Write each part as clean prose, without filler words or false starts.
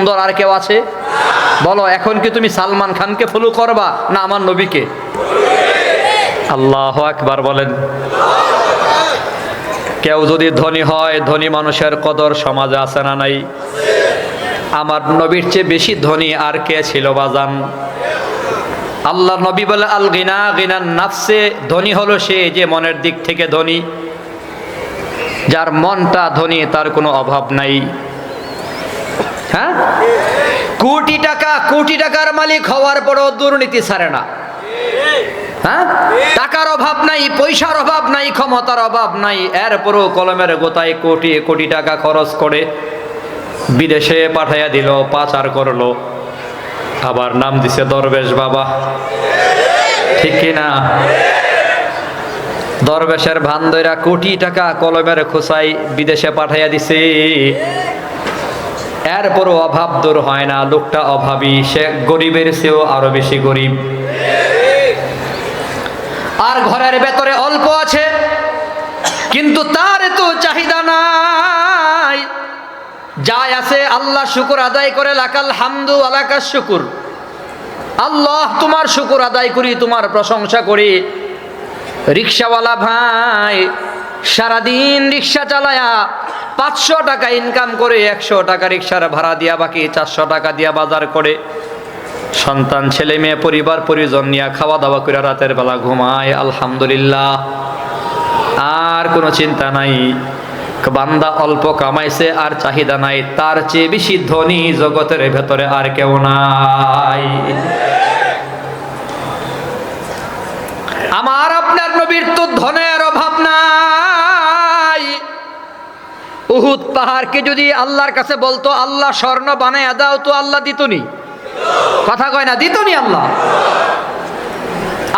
সুন্দর আর কেউ আছে? বলো, এখন কি তুমি সালমান খানকে ফলো করবা না আমার নবীকে? আল্লাহু আকবার বলেন। কেউ যদি ধনী হয়, ধনী মানুষের কদর সমাজে আছে না নাই? আমার নবীর চেয়ে বেশি ধনী আর কে ছিল বাজান? আল্লাহ নবী বলে, আল গিনা গিনান নাফসে, ধনী হলো সে যে মনের দিক থেকে ধনী, যার মনটা ধনী, তার কোনো অভাব নাই। হ্যাঁ, কোটি টাকার মালিক হওয়ার পরও দুর্নীতি ছাড়ে না। হ্যাঁ, টাকার অভাব নাই, পয়সার অভাব নাই, ক্ষমতার অভাব নাই, এরপরও কলমের গোতায় কোটি কোটি টাকা খরচ করে বিদেশে পাঠাইয়া দিল, পাচার করলো, আবার নাম দিছে দরবেশ বাবা। ঠিক কিনা? দরবেশের ভান ধইরা কোটি টাকা কলমের খোসাই বিদেশে পাঠাইয়া দিছে, এরপরও অভাব দূর হয় না। লোকটা অভাবী, সে গরিবের চেয়েও আরো বেশি গরিব। আর ঘরের ভেতরে অল্প আছে, কিন্তু তার তো চাহিদা নাই। যাই আছে আল্লাহ শুকর আদায় করে, লাকাল হামদু আলাকাস শুকুর, আল্লাহ তোমার শুকর আদায় করি, তোমার প্রশংসা করি। রিক্সাওয়ালা ভাই সারাদিন রিক্সা চালায়া 500 টাকা ইনকাম করে 100 টাকা রিক্সার ভাড়া দিয়া, বাকি 400 টাকা দিয়া বাজার করে, সন্তান ছেলে মেয়ে পরিবার পরিজন নিয়ে খাওয়া দাওয়া করে রাতের বেলা ঘুমায়, আলহামদুলিল্লাহ, আর কোনো চিন্তা নাই। বান্দা অল্প কামাইছে আর চাহিদা নাই, তার চেয়ে বেশি ধনী জগতের ভেতরে আর কেউ নাই। আমার আপনার নবীর তো ধনের অভাব নাই। উহুদ পাহাড়কে যদি আল্লাহর কাছে বলতো আল্লাহ স্বর্ণ বানায়া দাও, তো আল্লাহ দিতনি? কথা কয় না, দিতনি? আল্লাহ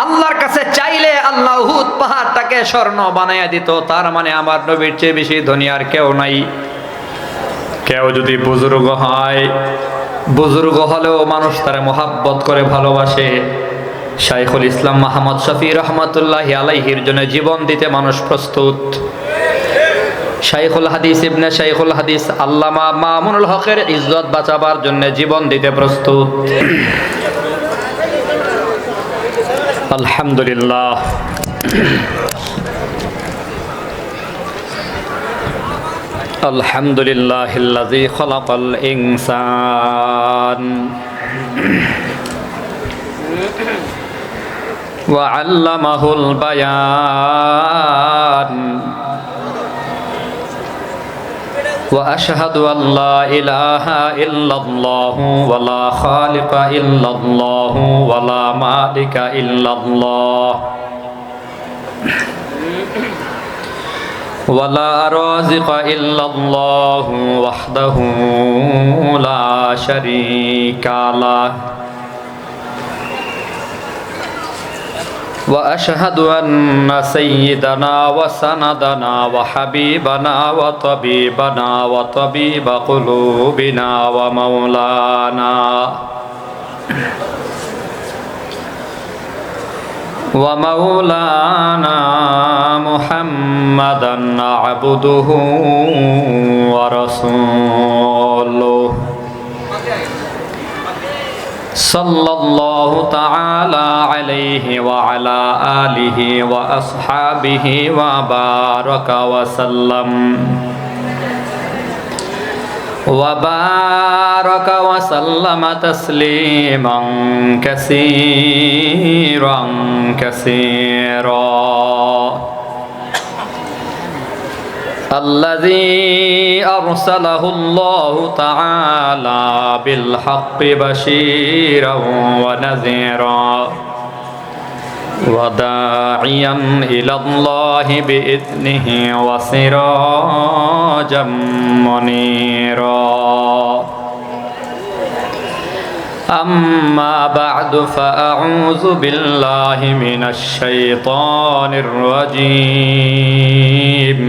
আল্লাহর কাছে চাইলে আল্লাহ উহুদ পাহাড়টাকে স্বর্ণ বানায়া দিত। তার মানে আমার নবীর চেয়ে বেশি ধনী আর কেউ নাই। কেউ যদি বুজুর্গ হয়, বুজুর্গ হলেও মানুষ তারে মোহাব্বত করে ভালোবাসে। শাইখুল ইসলাম মুহাম্মদ শফি রহমাতুল্লাহি আলাইহির জন্য জীবন দিতে মানুষ প্রস্তুত। শাইখুল হাদিস ইবনে শাইখুল হাদিস আল্লামা মামুনুল হকের ইজ্জত বাঁচাবার জন্য জীবন দিতে প্রস্তুত। আলহামদুলিল্লাহ। আলহামদুলিল্লাহিল্লাযী খালাকাল ইনসান ওয়া আল্লামাহুল বায়ান ওয়া আশহাদু আল্লা ইলাহা ইল্লাল্লাহু ওয়া লা খালিকা ইল্লাল্লাহু ওয়া লা মালিকা ইল্লাল্লাহ ওয়া লা রাযিকা ইল্লাল্লাহু ওয়াহদাহু লা শারীকা লাহু وأشهد أن سيدنا وسندنا وحبيبنا وطبيبنا وطبيب قلوبنا ومولانا محمدا عبده ورسوله صلى الله تعالى عليه وعلى آله وأصحابه وبارك وسلم تسليما كثيرا الذي أرسله الله تعالى بالحق بشيرا ونذيرا وداعيا إلى الله بإذنه وسراجا منيرا أما بعد فأعوذ بالله من الشيطان الرجيم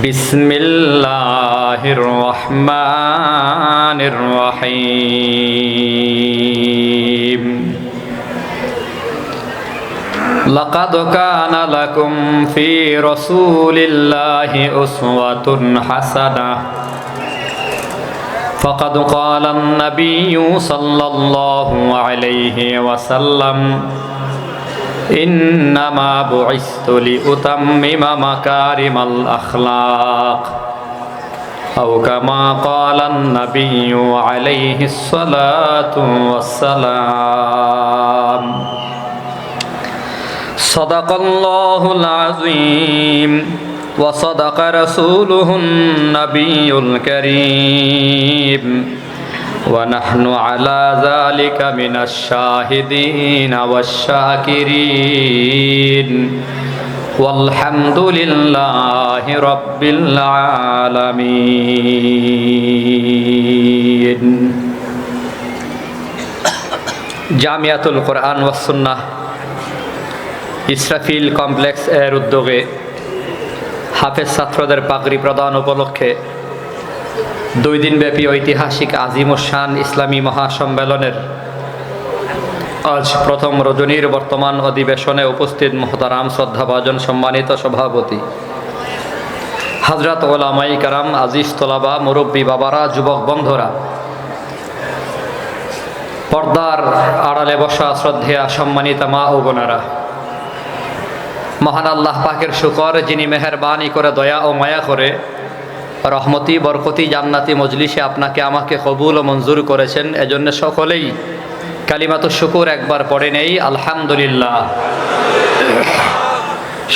بسم الله الرحمن الرحيم لقد كان لكم في رسول الله أسوة حسنة فقد قال النبي صلى الله عليه وسلم إنما بعثت لأتمم مكارم الأخلاق أو كما قال النبي عليه الصلاة والسلام صدق الله العظيم وصدق رسوله النبي الكريم ونحن على ذلك من الشاهدين والشاكرين والحمد لله رب العالمين জামিয়াতুল কোরআন ওয়াস সুন্নাহ ইসরাফিল কমপ্লেক্স এর উদ্যোগে হাফেজ ছাত্রদের পাগড়ি প্রদান উপলক্ষে 2 দিনব্যাপী ঐতিহাসিক আজিমুশান ইসলামী মহাসম্মেলনের আজ প্রথম রজনীর বর্তমান অধিবেশনে উপস্থিত মুহতারাম শ্রদ্ধাভাজন সম্মানিত সভাপতি হযরত উলামায়ে কেরাম, আজিজ তোলাবা, মুরব্বী বাবারা, যুবক বন্ধুরা, পর্দার আড়ালে বসা শ্রদ্ধেয়া সম্মানিতা মা ও বোনেরা, মহান আল্লাহ পাকের শুকর যিনি মেহেরবানি করে দয়া ও মায়া করে রহমতি বরকতি জান্নাতি মজলিসে আপনাকে আমাকে কবুল ও মঞ্জুর করেছেন, এজন্য সকলেই কালিমাতুশ শুকুর একবার পড়ে নেই আলহামদুলিল্লাহ।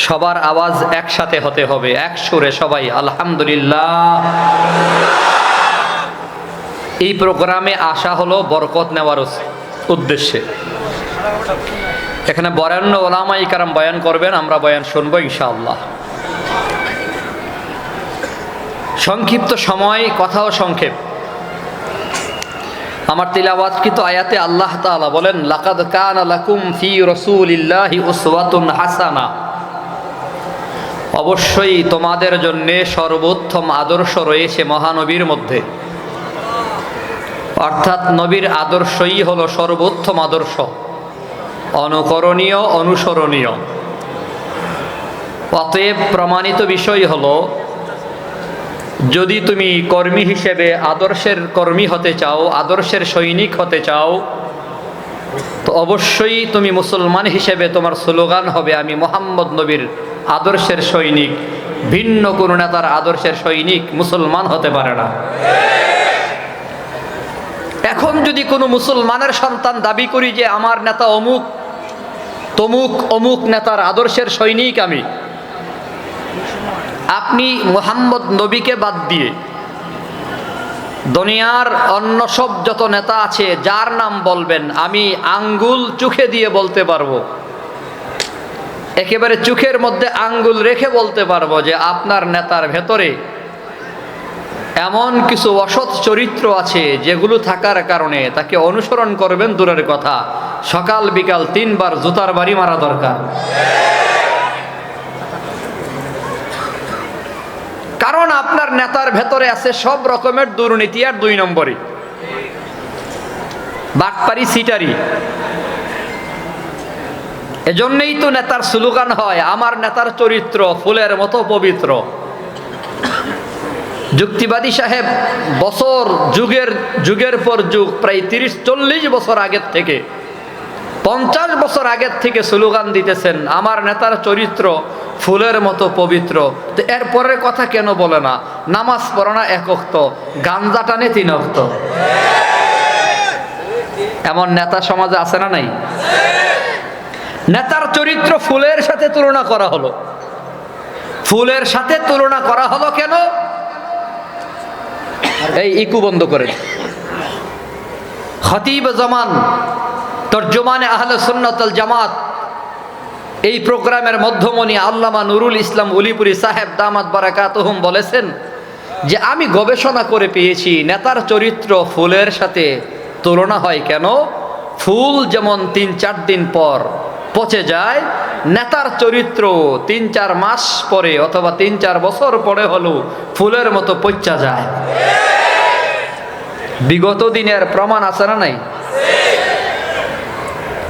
সবার আওয়াজ একসাথে হতে হবে, এক সুরে সবাই আলহামদুলিল্লাহ। এই প্রোগ্রামে আসা হলো বরকত নেওয়ার উদ্দেশ্যে। এখানে বরেণ্য ওলামায়ে কেরাম বয়ান করবেন, আমরা বয়ান শুনবো ইনশাআল্লাহ। সংক্ষিপ্ত সময়, কথাও সংক্ষেপ। আমার তিলাওয়াতকৃত আয়াতে আল্লাহ তাআলা বলেন, লাকাদ কানা লাকুম ফি রাসূলিল্লাহি উসওয়াতুন হাসানা, অবশ্যই তোমাদের জন্য সর্বোত্তম আদর্শ রয়েছে মহানবীর মধ্যে। অর্থাৎ নবীর আদর্শই হলো সর্বোত্তম আদর্শ, অনুকরণীয়, অনুসরণীয়। অতএব প্রমাণিত বিষয় হলো, যদি তুমি কর্মী হিসেবে আদর্শের কর্মী হতে চাও, আদর্শের সৈনিক হতে চাও, তো অবশ্যই তুমি মুসলমান হিসেবে তোমার স্লোগান হবে, আমি মুহাম্মদ নবীর আদর্শের সৈনিক। ভিন্ন কোন নেতার আদর্শের সৈনিক মুসলমান হতে পারে না। এখন যদি কোনো মুসলমানের সন্তান দাবি করি যে আমার নেতা অমুক তমুক অমুক নেতার আদর্শের সৈনিক আমি, আপনি মুহাম্মদ নবীকে বাদ দিয়ে দুনিয়ার অন্য সব যত নেতা আছে যার নাম বলবেন, আমি আঙ্গুল চোখে দিয়ে বলতে পারবো, একেবারে চোখের মধ্যে আঙ্গুল রেখে বলতে পারবো যে আপনার নেতার ভেতরে এমন কিছু অসৎ চরিত্র আছে যেগুলো থাকার কারণে তাকে অনুসরণ করবেন দূরের কথা, সকাল বিকাল 3 বার জুতার বাড়ি মারা দরকার। কারণ আপনার নেতার ভেতরে আছে সব রকমের দুর্নীতি আর 2 নম্বরই বাটপারি, সিটারি। এজন্যই তো নেতার স্লোগান হয়, আমার নেতার চরিত্র ফুলের মতো পবিত্র। যুক্তিবাদী সাহেব বছর যুগের পর যুগ, প্রায় 30-40 বছর আগের থেকে, 50 বছর আগের থেকে স্লোগান দিতেছেন, আমার নেতার চরিত্র ফুলের মতো পবিত্র। তো এর পরের কথা কেন বলে না? নামাজ পড়ে না 1 ওয়াক্ত, গাঞ্জা টানে 3 ওয়াক্ত। এমন নেতা সমাজে আছে না নাই? নেতার চরিত্র ফুলের সাথে তুলনা করা হলো। ফুলের সাথে তুলনা করা হলো কেন? এই ইকু বন্ধ করে। খতিব জামান, তর্জমানে আহলে সুন্নাত ওয়াল জামাত, এই প্রোগ্রামের মধ্যমণি আল্লামা নুরুল ইসলাম উলিপুরি সাহেব দামাত বারাকাতুহুম বলেছেন যে আমি গবেষণা করে পেয়েছি নেতার চরিত্র ফুলের সাথে তুলনা হয় কেন। ফুল যেমন 3-4 দিন পর পচে যায়, নেতার চরিত্র 3-4 মাস পরে অথবা 3-4 বছর পরে হলো ফুলের মতো পচা যায়। বিগত দিনের প্রমাণ আছে না নাই?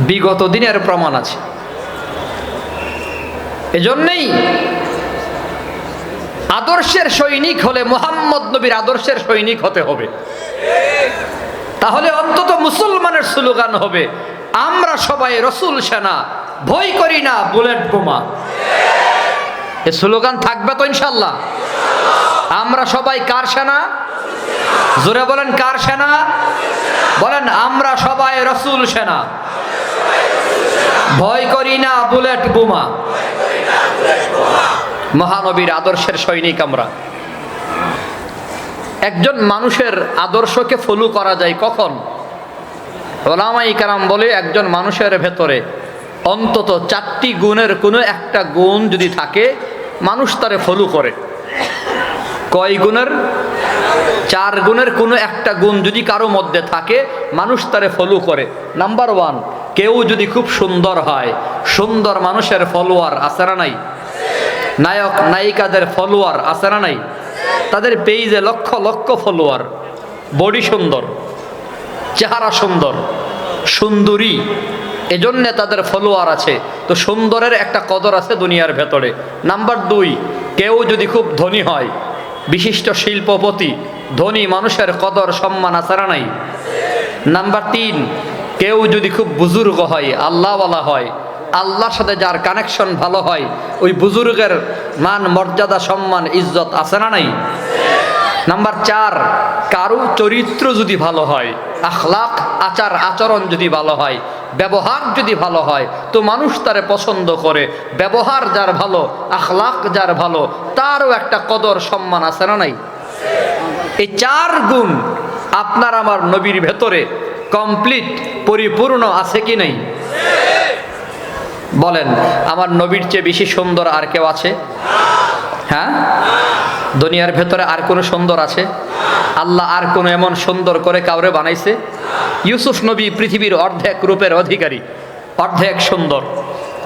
বিগত দিনের প্রমাণ আছে। এজন্যই আদর্শের সৈনিক হলে মুহাম্মদ নবীর আদর্শের সৈনিক হতে হবে। তাহলে অন্তত মুসলমানের স্লোগান হবে, আমরা সবাই রসুল সেনা, ভয় করি না বুলেট বোমা। এই স্লোগান থাকবে তো ইনশাল্লাহ? আমরা সবাই কার সেনা? জোরে বলেন, কার সেনা? বলেন, আমরা সবাই রসুল সেনা, ভয় করি না বুলেট বোমা। মহানবীর আদর্শের সৈনিক আমরা। একজন মানুষের আদর্শকে ফলো করা যায় কখন? ওলামায়ে কেরাম বলে, একজন মানুষের ভেতরে অন্তত 4টি গুণের কোনো একটা গুণ যদি থাকে, মানুষ তারে ফলো করে। কয় গুণের? 4 গুণের কোনো একটা গুণ যদি কারো মধ্যে থাকে, মানুষ তারে ফলো করে। নাম্বার 1, কেউ যদি খুব সুন্দর হয়, সুন্দর মানুষের ফলোয়ার আছে না নাই? নায়ক নায়িকাদের ফলোয়ার আছে না নাই? তাদের পেজে লক্ষ লক্ষ ফলোয়ার, বডি সুন্দর, চেহারা সুন্দর, সুন্দরী, এজন্য তাদের ফলোয়ার আছে। তো সুন্দরের একটা কদর আছে দুনিয়ার ভেতরে। নাম্বার 2, কেউ যদি খুব ধনী হয়, বিশিষ্ট শিল্পপতি, ধনী মানুষের কদর সম্মান আছে না নাই? নাম্বার 3, কেউ যদি খুব বুজুর্গ হয়, আল্লাহওয়ালা হয়, আল্লাহর সাথে যার কানেকশন ভালো হয়, ওই বুজুর্গের মান মর্যাদা সম্মান ইজ্জত আছে না নাই? নাম্বার 4, কারো চরিত্র যদি ভালো হয়, আখলাক আচার আচরণ যদি ভালো হয়, ব্যবহার যদি ভালো হয়, তো মানুষ তারে পছন্দ করে। ব্যবহার যার ভালো, আখলাক যার ভালো, তারও একটা কদর সম্মান আছে না নাই? এই 4 গুণ আপনার আমার নবীর ভেতরে কমপ্লিট, পরিপূর্ণ আছে কি নাই? বলেন, আমার নবীর চেয়ে বেশি সুন্দর আর কেউ আছে? হ্যাঁ? দুনিয়ার ভেতরে আর কোনো সুন্দর আছে? আল্লাহ আর কোনো এমন সুন্দর করে কাউরে বানাইছে? ইউসুফ নবী পৃথিবীর অর্ধেক রূপের অধিকারী, অর্ধেক সুন্দর।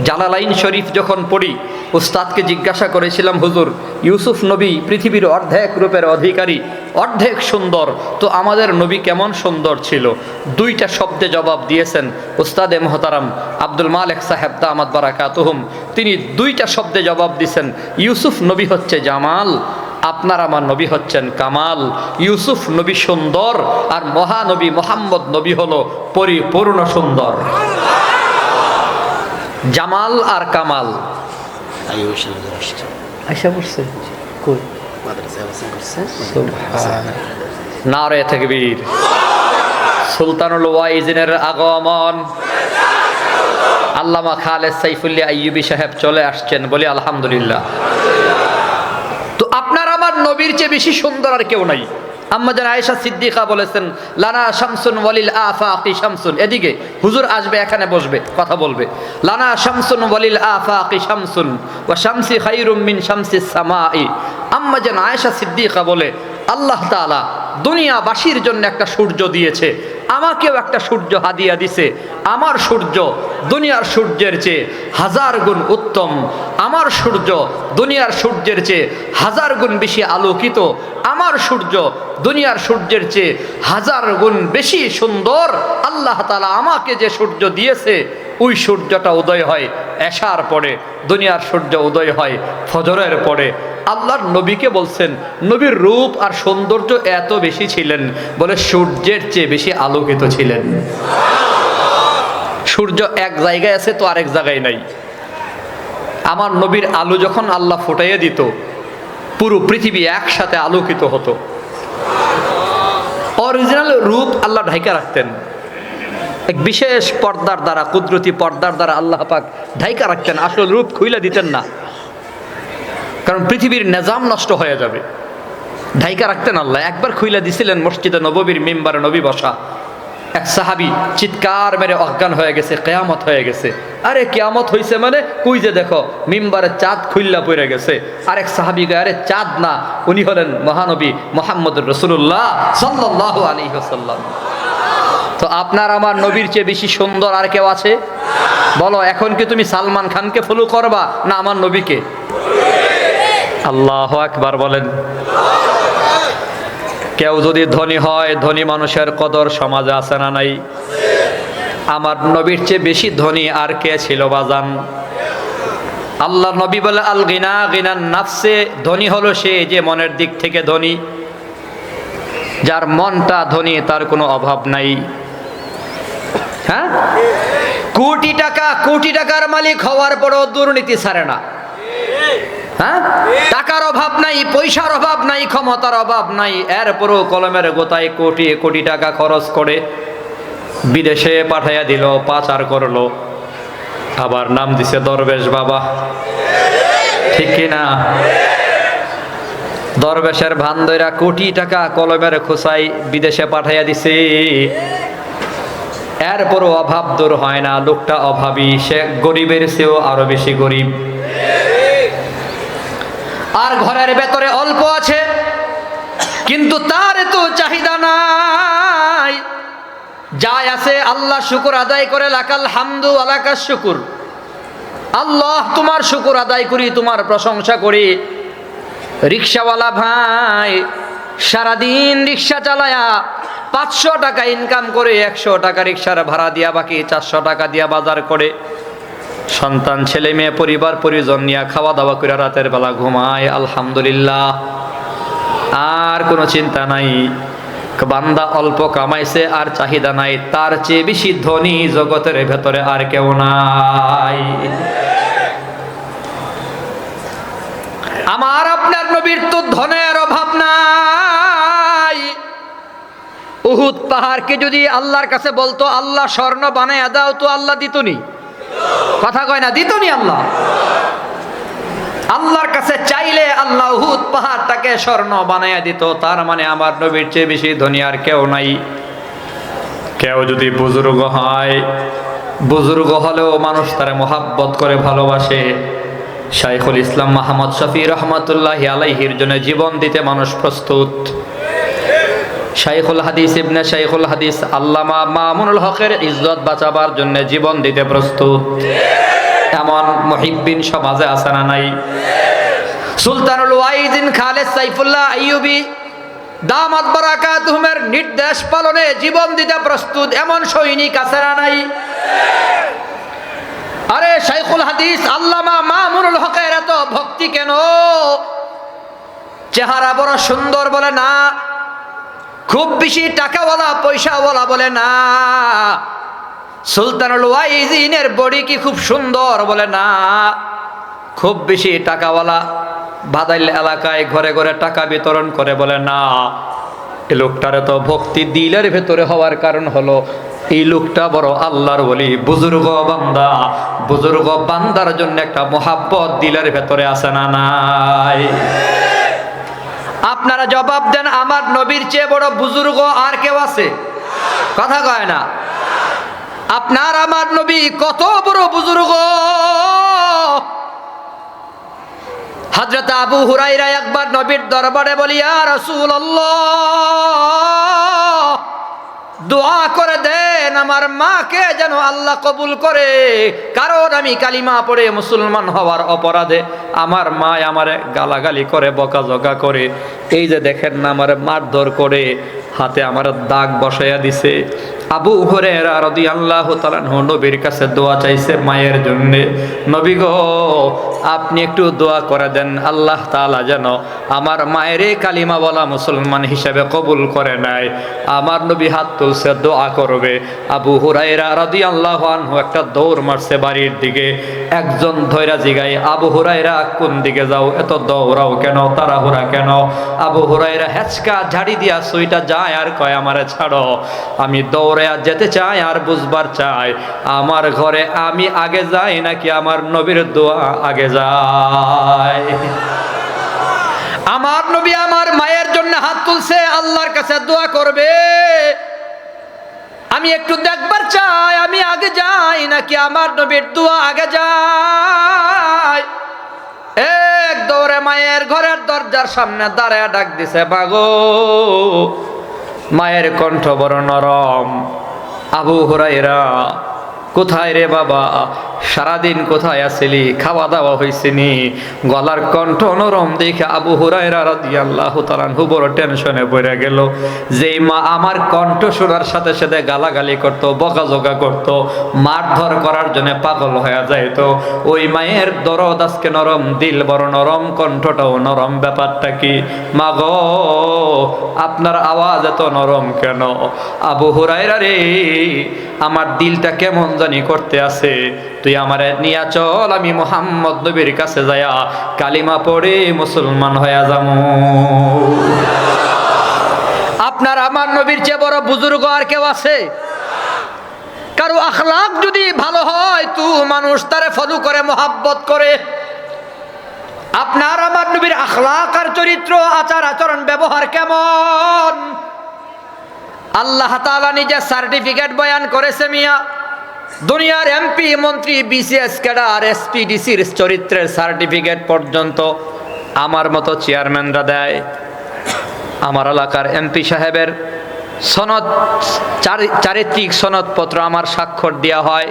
জালালাইন শরীফ যখন পড়ি, উস্তাদকে জিজ্ঞাসা করেছিলাম, হুজুর, ইউসুফ নবী পৃথিবীর অর্ধেক রূপের অধিকারী, অর্ধেক সুন্দর, তো আমাদের নবী কেমন সুন্দর ছিল? 2টা শব্দে জবাব দিয়েছেন উস্তাদে মোহতারাম আব্দুল মালেক সাহেব দামাত বারাকাতুহুম। তিনি 2টা শব্দে জবাব দিয়েছেন, ইউসুফ নবী হচ্ছে জামাল, আপনার আমার নবী হচ্ছেন কামাল। ইউসুফ নবী সুন্দর, আর মহানবী মোহাম্মদ নবী হলো পরিপূর্ণ সুন্দর। জামাল আর কামাল। আয়শা বলছে কই? নারে তাকবীর। সুলতানুল ওয়াইজিনের আগমন। আল্লামা খালেদ সাইফুল্লাহ আইয়ুবী সাহেব চলে আসছেন, বলি আলহামদুলিল্লাহ। তো আপনার আমার নবীর চেয়ে বেশি সুন্দর আর কেউ নাই। আম্মা জান আয়েশা সিদ্দিকা বলেছেন, লানা শামসুন ওয়ালিল আফাকি শামসুন। এদিকে হুজুর আসবে, এখানে বসবে, কথা বলবে। লানা শামসুন ওয়ালিল আফাকি শামসুন ওয়া শামসি খায়রুম মিন শামসিস সামাই। আম্মা জান আয়েশা সিদ্দিকা বলে, আল্লাহ তাআলা দুনিয়াবাসীর জন্য একটা সূর্য দিয়েছে, আমাকেও একটা সূর্য হাদিয়া দিছে। আমার সূর্য দুনিয়ার সূর্যের চেয়ে 1000 গুণ উত্তম। আমার সূর্য দুনিয়ার সূর্যের চেয়ে 1000 গুণ বেশি আলোকিত। আমার সূর্য দুনিয়ার সূর্যের চেয়ে 1000 গুণ বেশি সুন্দর। আল্লাহ তাআলা আমাকে যে সূর্য দিয়েছে, ওই সূর্যটা উদয় হয় এশার পরে, দুনিয়ার সূর্য উদয় হয় ফজরের পরে। আল্লাহর নবীকে বলছেন, নবীর রূপ আর সৌন্দর্য এত বেশি ছিলেন, বলে সূর্যের চেয়ে বেশি আলোকিত ছিলেন। সূর্য এক জায়গায় আছে তো আরেক জায়গায় নাই। আমার নবীর আলো যখন আল্লাহ ফুটাইয়া দিত, পুরো পৃথিবী একসাথে আলোকিত হতো। অরিজিনাল রূপ আল্লাহ ঢাইকা রাখতেন এক বিশেষ পর্দার দ্বারা, কুদরতি পর্দার দ্বারা আল্লাহ পাক ঢাইকা রাখতেন, আসল রূপ খুইলা দিতেন না, কারণ পৃথিবীর নিজাম নষ্ট হয়ে যাবে। ঢাইকা রাখতেন আল্লাহ। একবার খুইলা দিছিলেন মসজিদে নববীর মিম্বারে নবী বসা। এক সাহাবী চিৎকার মেরে অজ্ঞান হয়ে গেছে, কিয়ামত হয়ে গেছে। আরে কিয়ামত হইছে মানে? কই যে দেখো মিম্বারে চাঁদ খুইল্লা পড়ে গেছে। আরেক সাহাবী গায়ে, আরে চাঁদ না, উনি হলেন মহানবী মুহাম্মদুর রাসূলুল্লাহ সাল্লাল্লাহু আলাইহি ওয়াসাল্লাম। তো আপনার আমার নবীর চেয়ে বেশি সুন্দর আর কেউ আছে? বলো, এখন কি তুমি সালমান খানকে ফলো করবা না আমার নবীকে? আল্লাহু আকবার বলেন। কেউ যদি ধনী হয়, ধনী মানুষের কদর সমাজে আছে না নাই? আমার নবীর চেয়ে বেশি ধনী আর কে ছিল বাজান? আল্লাহ নবী বলে আল গিনা গিনান নাফসে, ধনী হলো সে যে মনের দিক থেকে ধনী, যার মনটা ধনী তার কোনো অভাব নাই। হ্যাঁ, কোটি টাকার মালিক হওয়ার পরও দুর্নীতি ছাড়ে না। হ্যাঁ, টাকার অভাব নাই, পয়সার অভাব নাই, ক্ষমতার অভাব নাই, এরপরও কলমের গোতায় কোটি কোটি টাকা খরচ করে বিদেশে পাঠাইয়া দিল, পাচার করলো, আবার নাম দিছে দরবেশ বাবা। ঠিক কিনা? দরবেশের ভান ধইরা কোটি টাকা কলমের খোসাই বিদেশে পাঠাইয়া দিছে, এরপরও অভাব দূর হয় না। লোকটা অভাবী, সে গরিবের চেয়েও আরো বেশি গরিব। আর ঘরের ভেতরে অল্প আছে, কিন্তু তার এত চাহিদা নাই। যাই আছে আল্লাহ শুকর আদায় করে, লাকাল হামদু আলাকাস শুকুর। আল্লাহ তোমার শুকর আদায় করি, তোমার প্রশংসা করি। রিক্সাওয়ালা ভাই সারাদিন রিক্সা চালায়া 500 টাকা ইনকাম করে 100 টাকা রিক্সার ভাড়া দিয়া, বাকি 400 টাকা দিয়া বাজার করে, সন্তান ছেলে মেয়ে পরিবার পরিজন নিয়ে খাওয়া দাওয়া করে রাতের বেলা ঘুমায়, আলহামদুলিল্লাহ, আর কোনো চিন্তা নাই। বান্দা অল্প কামাইছে আর চাহিদা নাই, তার চেয়ে বেশি ধনী জগতের ভেতরে আর কেউ নাই। আমার আপনার নবীর তো ধনের অভাব নাই। উহুদ পাহাড়কে যদি আল্লাহর কাছে বলতো আল্লাহ স্বর্ণ বানায় দাও, তো আল্লাহ দিতনি? কথা কয় না, দিতনি? আল্লাহ আল্লাহর কাছে চাইলে আল্লাহ উহুদ পাহাড়টাকে স্বর্ণ বানায়া দিত। তার মানে আমার নবীর চেয়ে বেশি ধনী আর কেউ নাই। কেউ যদি বুজুর্গ হয়, বুজুর্গ হলেও মানুষ তারে মোহাব্বত করে ভালোবাসে। শাইখুল ইসলাম মুহাম্মদ শফি রহমাতুল্লাহি আলাইহির জন্য জীবন দিতে মানুষ প্রস্তুত। শাইখুল হাদিস ইবনে শাইখুল হাদিস আল্লামা মামুনুল হকের ইজ্জত বাঁচাবার জন্য জীবন দিতে প্রস্তুত। এমন মুহিব্বিন সমাজে আছে না নাই? সুলতানুল ওয়াইজিন খালেদ সাইফুল্লাহ আইয়ুবী দামাত বারাকাতুহুমের নির্দেশ পালনে জীবন দিতে প্রস্তুত এমন সৈনিক আছে না নাই? আরে শাইখুল হাদিস আল্লামা মামুনুল হকের এত ভক্তি কেন? চেহারা বড় সুন্দর বলে না, খুব বেশি টাকাওয়ালা পয়সাওয়ালা বলে না, সুলতানুল ওয়াইজিনের বডি কি খুব সুন্দর বলে না, খুব বেশি টাকাওয়ালা বাদাইল এলাকায় ঘরে ঘরে টাকা বিতরণ করে বলে না। এই লোকটার তো ভক্তি দিলের ভেতরে হওয়ার কারণ হলো এই লোকটা বড় আল্লাহর ওলি, বুজুর্গ বান্দা। বুজুর্গ বান্দার জন্য একটা মোহাব্বত দিলের ভেতরে আছে না নাই? আপনারা জবাব দেন, আমার নবীর চেয়ে বড় বুজুর্গ আর কেউ আছে? কথা কয় না। আপনার আমার নবী কত বড় বুজুর্গ। হযরত আবু হুরায়রা একবার নবীর দরবারে বলি, ইয়া রাসূলুল্লাহ, দোয়া করে দেন আমার মাকে যেন আল্লাহ কবুল করে, কারণ আমি কালিমা পড়ে মুসলমান হওয়ার অপরাধে আমার মা আমারে গালাগালি করে, বকাঝকা করে, এই যে দেখেন না আমারে মারধর করে, হাতে আমার দাগ বসাইয়া দিছে। আবু হুরায়রা রাদিয়াল্লাহু তাআলা নবীর কাছে দোয়া চাইছে মায়ের জন্য। নবী গো, আপনি একটু দোয়া করে দেন আল্লাহ তাআলা যেন আমার মায়ের কালিমা বলা মুসলমান হিসেবে কবুল করে নেয়। আমার নবী হাত তুলছে, দোয়া করবে। আবু হুরায়রা রাদিয়াল্লাহু আনহু একটা দৌড় মারছে বাড়ির দিকে। একজন ধৈরা জিগায়, আবু হুরায়রা কোন দিকে যাও, এত দৌড়াও কেন, তাড়াহুড়া কেন? আবু হুরায়রা হেঁচকা ঝাড়ি দিয়া সুইটা যায় আর কয়, আমারে ছাড়ো, আমি দৌড়ে যেতে চাই আর বুঝবার চাই আমার ঘরে আমি আগে যাই নাকি আমার নবীর দোয়া আগে যায়। আমার নবী আমার মায়ের জন্য হাত তুলছে, আল্লাহর কাছে দোয়া করবে। আমি একটু দেখবার চাই আমি আগে যাই নাকি আমার নবীর দোয়া আগে যায়। এক দৌড়ে মায়ের ঘরের দরজার সামনে দাঁড়ায় ডাক দিছে, মাগো। মায়ের কণ্ঠ বড় নরম। আবু হুরায়রা, কোথায় রে বাবা? সারাদিন কোথায় আসিলি, খাওয়া দাওয়া হয়েছিনি? গলার কণ্ঠ নরম দেখে আবু হুরায়রা রাদিয়াল্লাহু তাআলা আনহু বড় টেনশনে পড়ে গেল। যেই মা আমার কণ্ঠ শোনার সাথে সাথে গালাগালি করতো, বকাঝকা করতো, মারধর করার জন্য পাগল হয়ে যাইত, ওই মায়ের দরদ আজকে নরম, দিল বড় নরম, কণ্ঠটাও নরম। ব্যাপারটা কি? মা গো, আপনার আওয়াজ এত নরম কেন? আবু হুরায়রা রে, আমার দিলটা কেমন জানি করতে আছে, তুই আমারে নিয়া চল, আমি মুহাম্মদ নবীর কাছে যায়া কালিমা পড়ে মুসলমান হয়ে যাবো। আপনার আমার নবীর চেয়ে বড় বুজুর্গ আর কেউ আছে? কারো আখলাক যদি ভালো হয় তো মানুষ তারে ফলো করে, মোহাব্বত করে। আপনার আমার নবীর আখলাক আর চরিত্র, আচার আচরণ, ব্যবহার কেমন? আল্লাহ তাআলা নিজে সার্টিফিকেট বয়ান করেছে মিয়া। দুনিয়ার এমপি, মন্ত্রী, বিসিএস ক্যাডার, এসপিডিসির চরিত্রের সার্টিফিকেট পর্যন্ত আমার মতো চেয়ারম্যানরা দেয়। আমার এলাকার এমপি সাহেবের সনদ, চারিত্রিক সনদপত্র আমার স্বাক্ষর দেওয়া হয়।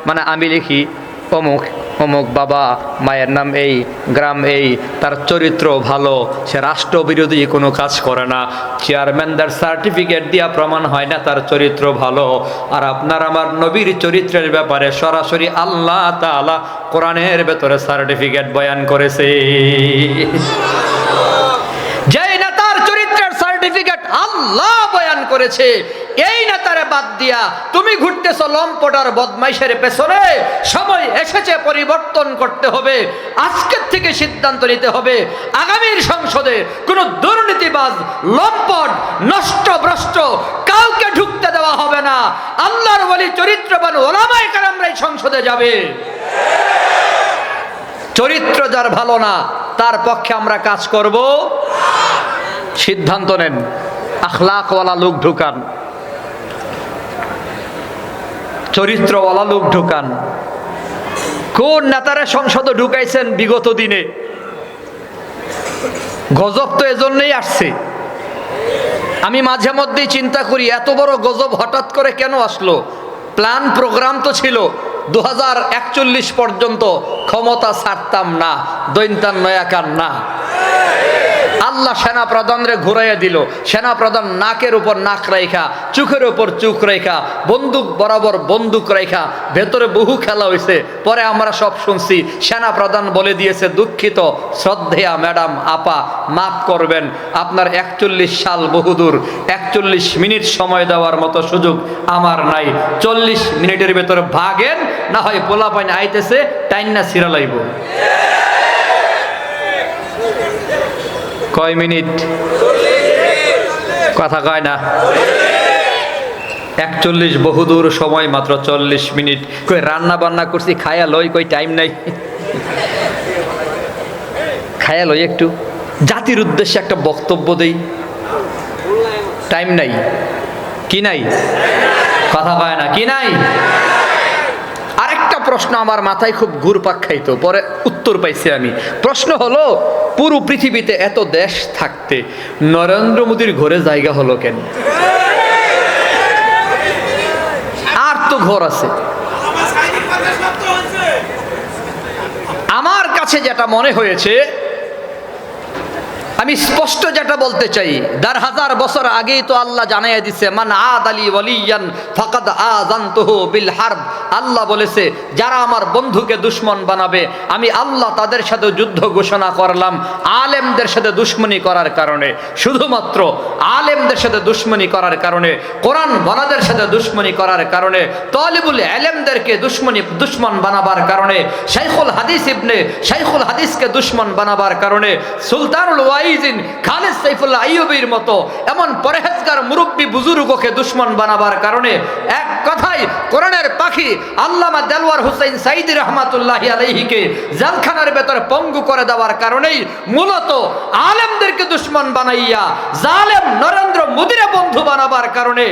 মানে আমি লিখি অমুক অমুক বাবা, মায়ের নাম এই, গ্রাম এই, তার চরিত্র ভালো, সে রাষ্ট্রবিরোধী কোনো কাজ করে না। চেয়ারম্যানদের সার্টিফিকেট দিয়া প্রমাণ হয় না তার চরিত্র ভালো। আর আপনার আমার নবীর চরিত্রের ব্যাপারে সরাসরি আল্লাহ তাআলা কোরআনের ভেতরে সার্টিফিকেট বয়ান করেছে। যেই নেতার চরিত্রের সার্টিফিকেট আল্লাহ বয়ান করেছে, এই নেতারে বাদ দিয়া তুমি ঘুরতেছো লম্পটার বদমাইশের পেছনে। সময় এসেছে পরিবর্তন করতে হবে। আজকের থেকে সিদ্ধান্ত নিতে হবে, আগামীর সংসদে কোনো দুর্নীতিবাজ, লম্পট, নষ্টভ্রষ্ট কাউকে ঢুকতে দেওয়া হবে না। আল্লাহর ওলি চরিত্রবান ওলামায়ে কেরামরাই সংসদে যাবে। চরিত্র যার ভালো না তার পক্ষে আমরা কাজ করব। সিদ্ধান্ত নেন, আখলাকওয়ালা লোক ঢুকান, চরিত্রওয়ালা লোক ঢুকান। কোন নেতারা সংসদে ঢুকাইছেন বিগত দিনে? গজব তো এজন্যই আসছে। আমি মাঝে মধ্যেই চিন্তা করি, এত বড় গজব হঠাৎ করে কেন আসলো? প্ল্যান প্রোগ্রাম তো ছিল 2041 পর্যন্ত ক্ষমতা ছাড়তাম না, দৈন্তান নয়াকান না। আল্লাহ সেনা প্রধানরে ঘুরাইয়া দিল। সেনা প্রধান নাকের উপর নাক রাইখা, চোখের উপর চোখ রাইখা, বন্দুক বরাবর বন্দুক রাইখা, ভেতরে বহু খেলা হয়েছে। পরে আমরা সব শুনছি, সেনা প্রধান বলে দিয়েছে, দুঃখিত শ্রদ্ধেয়া ম্যাডাম, আপা, মাফ করবেন, আপনার 41 সাল বহুদূর, 41 মিনিট সময় দেওয়ার মতো সুযোগ আমার নাই। 40 মিনিটের ভেতরে ভাগেন, না হয় পোলাপাইন আইতেছে, টাইন্না সিরা লাইব। কয় মিনিট? কথা কয় না। 41 বহুদূর সময়, মাত্র 40 মিনিট। কই রান্না বান্না করছি, খায়া লই, কই টাইম নাই, খায়া লই একটু, জাতির উদ্দেশ্যে একটা বক্তব্য দেই, টাইম নাই। কি নাই? কথা কয় না। কি নাই? আরেকটা প্রশ্ন আমার মাথায় খুব ঘুরপাক খাইতো, পরে উত্তর পাইছি আমি। প্রশ্ন হলো, পুরো পৃথিবীতে এত দেশ থাকতে নরেন্দ্র মোদীর ঘরে জায়গা হলো কেন? আর তো ঘর আছে। আমার কাছে যেটা মনে হয়েছে, আমি স্পষ্ট যেটা বলতে চাই, 1000 বছর আগেই তো আল্লাহ জানাইয়া দিছে, মান আদালি ওয়ালিয়ান ফাকাদ আযানতুহু বিল হারব। আল্লাহ বলেছে, যারা আমার বন্ধুকে দুশমন বানাবে, আমি আল্লাহ তাদের সাথে যুদ্ধ ঘোষণা করলাম। আলেমদের সাথে দুশমনি করার কারণে, শুধুমাত্র আলেমদের সাথে দুশমনি করার কারণে, কোরআন ওয়ালাদের সাথে দুশমনি করার কারণে, তালিবুল ইলমদেরকে দুশমন বানাবার কারণে, শাইখুল হাদিসকে দুশমন বানাবার কারণে, সুলতানুল ওয়াইজিন খালিদ সাইফুল্লাহ আইয়ুবীর মতো এমন পরহেজগার মুরব্বী বুজুর্গকে দুশমন বানাবার কারণে, এক কথায় কোরআনের পাখি আল্লামা দেলওয়ার হুসাইন সাইদি রহমাতুল্লাহি আলাইহিকে জেলখানার ভেতরে পঙ্গু করে দেওয়ার কারণেই মূলত আলেমদেরকে দুশমন বানাইয়া জালেম নরেন্দ্র মোদীরে বন্ধু বানাবার কারণে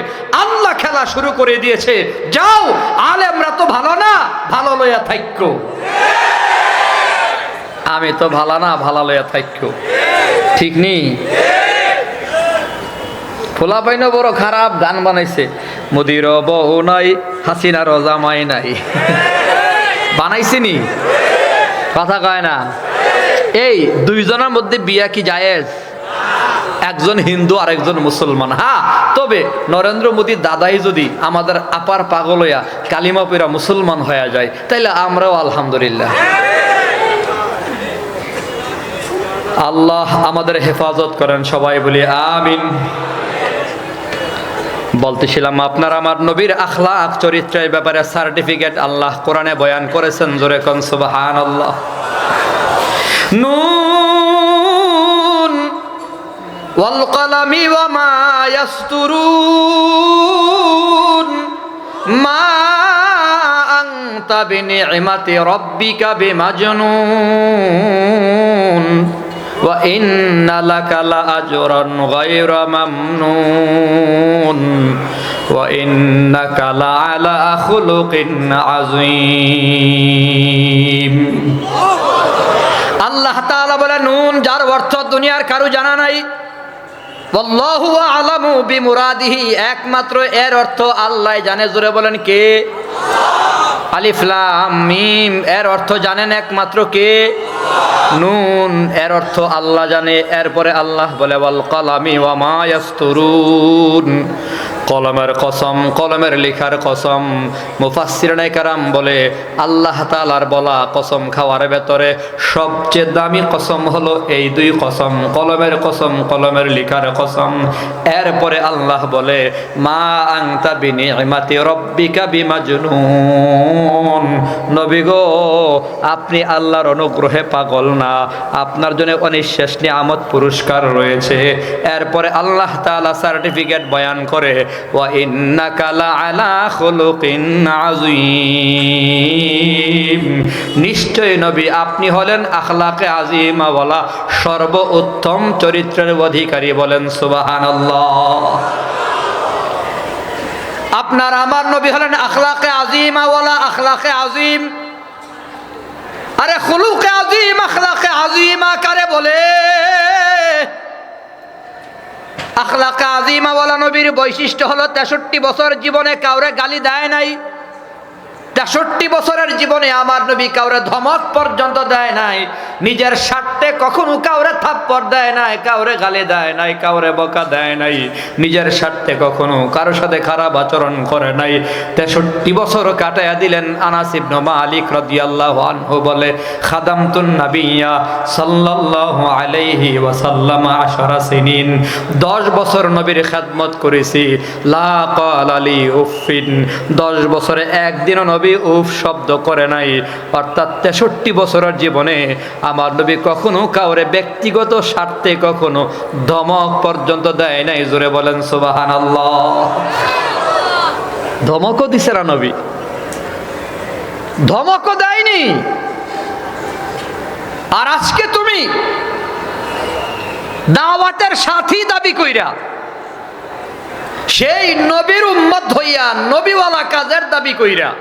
আল্লাহ খেলা শুরু করে দিয়েছে। যাও, আলেমরা তো ভালো না, ভালো লইয়া থাইক্য। আমি তো ভালো না, ভালো লইয়া থাইক্য। ঠিক নেই? ফোলা পাইন বড় খারাপ গান বানাইছে, মোদির বউ নাই, হাসিনার জামাই নাই। বানাইছিনি? কথা কয় না। এই দুইজনের মধ্যে বিয়া কি জায়েজ? একজন হিন্দু আর একজন মুসলমান। হ্যাঁ, তবে নরেন্দ্র মোদীর দাদাই যদি আমাদের আপার পাগল হইয়া কালিমা পড়া মুসলমান হয়ে যায়, তাইলে আমরাও আলহামদুলিল্লাহ। আল্লাহ আমাদের হেফাজত করেন, সবাই বলি আমিন। বলতেছিলাম আপনার আমার নবীর আখলাক চরিত্রের ব্যাপারে সার্টিফিকেট আল্লাহ কোরআনে বয়ান করেছেন, জোরে কোন সুবহানাল্লাহ। নুন ওয়াল কলামি ওয়া মা ইয়াসতুরুন মা আনতা বিনি'মাতি রাব্বিকা বিমাজনুন ওয়া ইন্না লাকা লাআজরান গায়রা মামনুন ওয়া ইন্নাকা লাআলা খুলুকিন আযীম। আল্লাহ তাআলা বলে নুন, যার অর্থ দুনিয়ার কারো জানা নাই। আল্লাহু আ'লামু বিমুরাদিহি, একমাত্র এর অর্থ আল্লাহ জানে। জোরে বলেন কে? আলিফ লাম মিম, এর অর্থ জানেন একমাত্র কে? নুন, এর অর্থ আল্লাহ জানে। এরপরে আল্লাহ বলে ওয়াল কলামি ওয়া মা ইয়াসতুরুন, কলমের কসম, কলমের লেখার কসম। মুফাসসিরিনে কেরাম বলে আল্লাহ তাআলার বলা কসম খাওয়ার ভেতরে সবচেয়ে দামি কসম হলো এই দুই কসম, কলমের কসম, কলমের লেখার কসম। এরপরে আল্লাহ বলে মা আনতা বিনি'মাতি রাব্বিকা বিমাজনুন, নবী গো আপনি আল্লাহর অনুগ্রহে পাগল না, আপনার জন্য অনিঃশেষ নিয়ামত পুরস্কার রয়েছে। এরপরে আল্লাহ তাআলা সার্টিফিকেট বয়ান করে ওয়া ইন্নাকা লাআলা খুলুকিন আযীম, নিশ্চয় নবী আপনি হলেন আখলাকে আযীমা ওয়ালা সর্বোত্তম চরিত্রের অধিকারী। বলেন সুবহানাল্লাহ। আপনার আমার নবী হলেন আখলাকে আযীমা ওয়ালা আখলাকে আযীম। আরে খুলুকে আযীম, আখলাকে আযীমা কারে বলে? আখলাকে আযীমা ওয়ালা নবীর বৈশিষ্ট্য হলো 63 বছর জীবনে কাউরে গালি দেয় নাই। 63 বছরের জীবনে আমার নবী কাউরে ধমক পর্যন্ত দেয় নাই, নিজের স্বার্থে কখনো কাউরে থাপ্পড় দেয় নাই, কাউরে গালি দেয় নাই, কাউরে বকা দেয় নাই, নিজের স্বার্থে কখনো কারোর সাথে খারাপ আচরণ করে নাই। 63 বছর কাটায়া দিলেন। আনাস ইবনে মালিক রাদিয়াল্লাহু আনহু বলে খাদামতুন নাবিয়্যা সাল্লাল্লাহু আলাইহি ওয়াসাল্লাম 10 সিনিন, 10 বছর নবীর খেদমত করেছি। লা ক্বালা লি উফিন, 10 বছরে একদিনও নবী উফ শব্দ করে নাই। অর্থাৎ 63 বছরের জীবনে আমার নবী কখনো কাউরে ব্যক্তিগত স্বার্থে কখনো ধমক পর্যন্ত দেয় নাই। জোরে বলেন সুবহানাল্লাহ। ধমকও দিছে না নবী, ধমকও দেয়নি। আর আজকে তুমি দাওয়াতের সাথী দাবি কইরা সেই নবীর উম্মত হইয়া নবীওয়ালা কাজের দাবি কইরা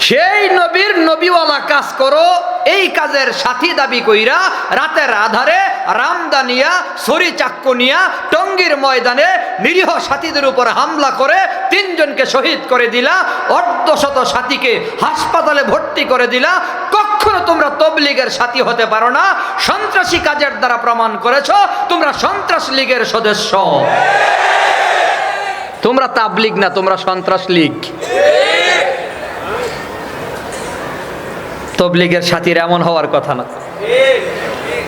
সেই নবীর নবীওয়ালা কাজ করো, এই কাজের সাথী দাবি কইরা রাতের আধারে রামদানিয়া ছুরি চাক্কু নিয়া টঙ্গীর ময়দানে নিরীহ সাথীদের উপর হামলা করে 3 জনকে শহীদ করে দিলা, অর্ধশত সাথীকে হাসপাতালে ভর্তি করে দিলা। কখনো তোমরা তবলিগের সাথী হতে পারো না। সন্ত্রাসী কাজের দ্বারা প্রমাণ করেছো তোমরা সন্ত্রাস লীগের সদস্য। তোমরা তাবলিগ না, তোমরা সন্ত্রাস লীগ। তবলিগের সাথীর এমন হওয়ার কথা না।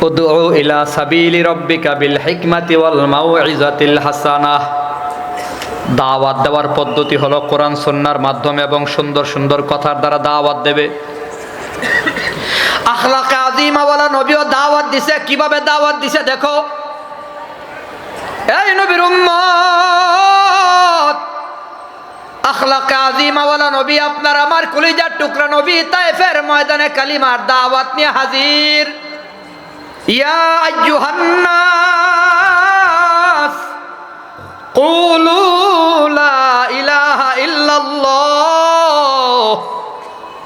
উদউ ইলা সাবিলি রাব্বিকা বিল হিকমাতি ওয়াল মাউইজাতিল হাসানাহ, দাওয়াত দেওয়ার পদ্ধতি হলো কোরআন সুন্নাহর মাধ্যমে এবং সুন্দর সুন্দর কথার দ্বারা দাওয়াত দেবে। আখলাকে আযীমা ওয়ালা নবীও দাওয়াত দিছে। কিভাবে দাওয়াত দিছে দেখো। এই নবীর উম্মত, আখলাকে আযীমা ওয়ালা নবী, আপনার আমার কলিজার টুকরা নবী তায়েফের ময়দানে কালিমার দাওয়াত নিয়ে হাজির। ইয়া আইয়ুহান নাস কুলু লা ইলাহা ইল্লাল্লাহ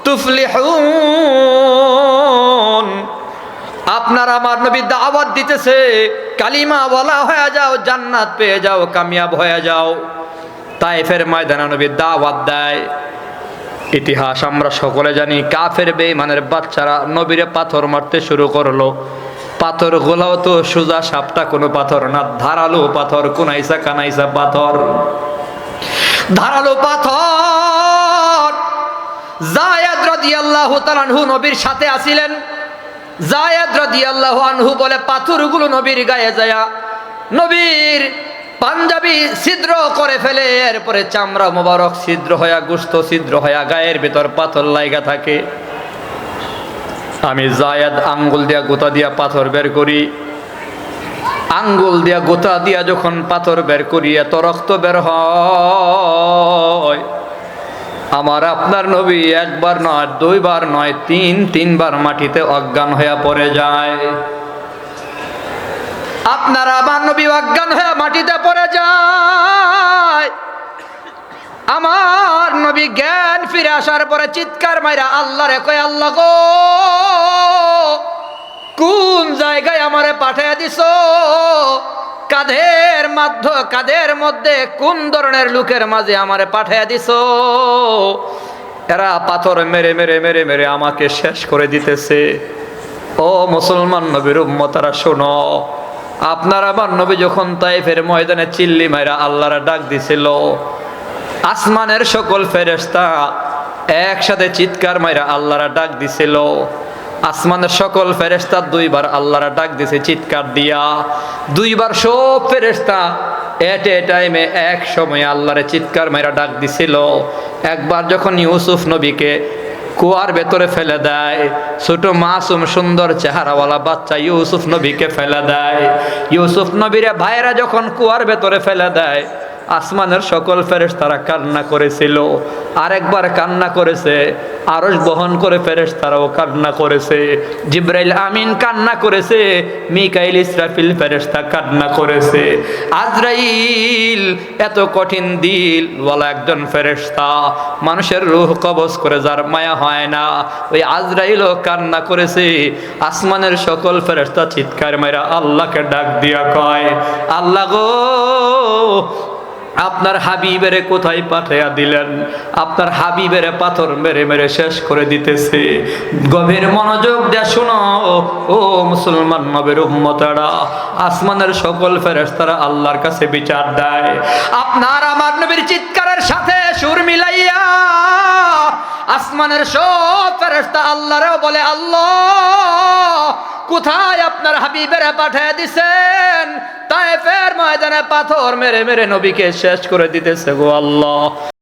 তুফলিহুন। আপনার আমার নবী দাওয়াত দিতেছে কালিমা বলা হয়ে যাও, জান্নাত পেয়ে যাও, কামিয়াব হয়ে যাও। তায়েফের ময়দানে নবী দাওয়াত দেয়। ইতিহাস আমরা সকলে জানি, কাফের বেঈমানের বাচ্চারা নবীরে পাথর মারতে শুরু করলো। পাথর গোলাও তো সোজা সাপটা কোনো পাথর না, ধারালো পাথর, কোনাইসা কানাইসা পাথর, ধারালো পাথর। যায়েদ রাদিয়াল্লাহু তাআলা আনহু নবীর সাথে আছিলেন। যায়েদ রাদিয়াল্লাহু আনহু বলে পাথরগুলো নবীর গায়ে যায়, নবীর পাঞ্জাবি ছিদ্র করে ফেলে, এরপরে চামড়া মোবারক ছিদ্র হইয়া, গোশত ছিদ্র হইয়া, গায়ের ভিতর পাথর লাইগা থাকে। আমি যায়েদ আঙ্গুল দিয়া গোতা দিয়া পাথর বের করি, আঙ্গুল দিয়া গোতা দিয়া যখন পাথর বের করি এত রক্ত বের হয়, আমার আপনার নবী একবার নয়, দুইবার নয়, তিনবার মাটিতে অজ্ঞান হইয়া পড়ে যায়। আপনার আমার নবী অজ্ঞান হয়ে মাটিতে পড়ে যায়। আমার নবী জ্ঞান ফিরে আসার পরে চিৎকার মাইরা আল্লাহরে কয়, আল্লাহ গো, কোন জায়গায় আমারে পাঠিয়ে দিছো? কাদের মধ্যে কোন ধরনের লোকের মাঝে আমারে পাঠিয়ে দিছো? এরা পাথর মেরে মেরে মেরে মেরে আমাকে শেষ করে দিতেছে। ও মুসলমান নবীর উম্মতারা শোনো, আপনার আমার নবী যখন তাইফের ময়দানে চিল্লি মাইরা আল্লাহর ডাক দিছিল, আসমানের সকল ফেরেশতা একসাথে চিৎকার মাইরা আল্লাহর ডাক দিছিল। আসমানের সকল ফেরেশতা দুইবার আল্লাহর ডাক দিছে চিৎকার দিয়া, দুইবার সব ফেরেশতা এট এ টাইমে এক সময় আল্লাহরে চিৎকার মাইরা ডাক দিছিল। একবার যখন ইউসুফ নবীকে কুয়ার ভেতরে ফেলে দেয়, ছোট মাসুম সুন্দর চেহারাওয়ালা বাচ্চা ইউসুফ নবীকে ফেলে দেয়, ইউসুফ নবীর ভাইরা যখন কুয়ার ভেতরে ফেলে দেয়, আসমানের সকল ফেরেশতারা কান্না করেছিল। আরেকবার কান্না করেছে, আরশ বহন করে ফেরেশতারাও কান্না করেছে, জিবরাইল আমিন কান্না করেছে, মিকাইল ইসরাফিল ফেরেশতা কান্না করেছে, আজরাইল এত কঠিন দিল ওয়ালা একজন ফেরেশতা, মানুষের রূহ কবজ করে যার মায়া হয় না, ওই আজরাইলও কান্না করেছে। আসমানের সকল ফেরেশতা চিৎকার মাইরা আল্লাহকে ডাক দিয়া কয়, আল্লাহ গো, আপনার হাবিবের কোথায় পাঠাইয়া দিলেন? আপনার হাবিবের পাথর মেরে মেরে শেষ করে দিতেছে। গভীর মনোযোগ দিয়ে শোনো ও মুসলমান নবীর উম্মতেরা, আসমানের সকল ফেরেশতারা আল্লাহর কাছে বিচার দেয়। আপনার আমার নবীর চিৎকারের সাথে সুর মিলাইয়া আসমানের সব ফেরেশতা আল্লাহরেও বলে, আল্লাহ কোথায় আপনার হাবিবের পাঠিয়ে দিছেন? তায়েফের ময়দানে পাথর মেরে মেরে নবীকে শেষ করে দিতেছে গো আল্লাহ।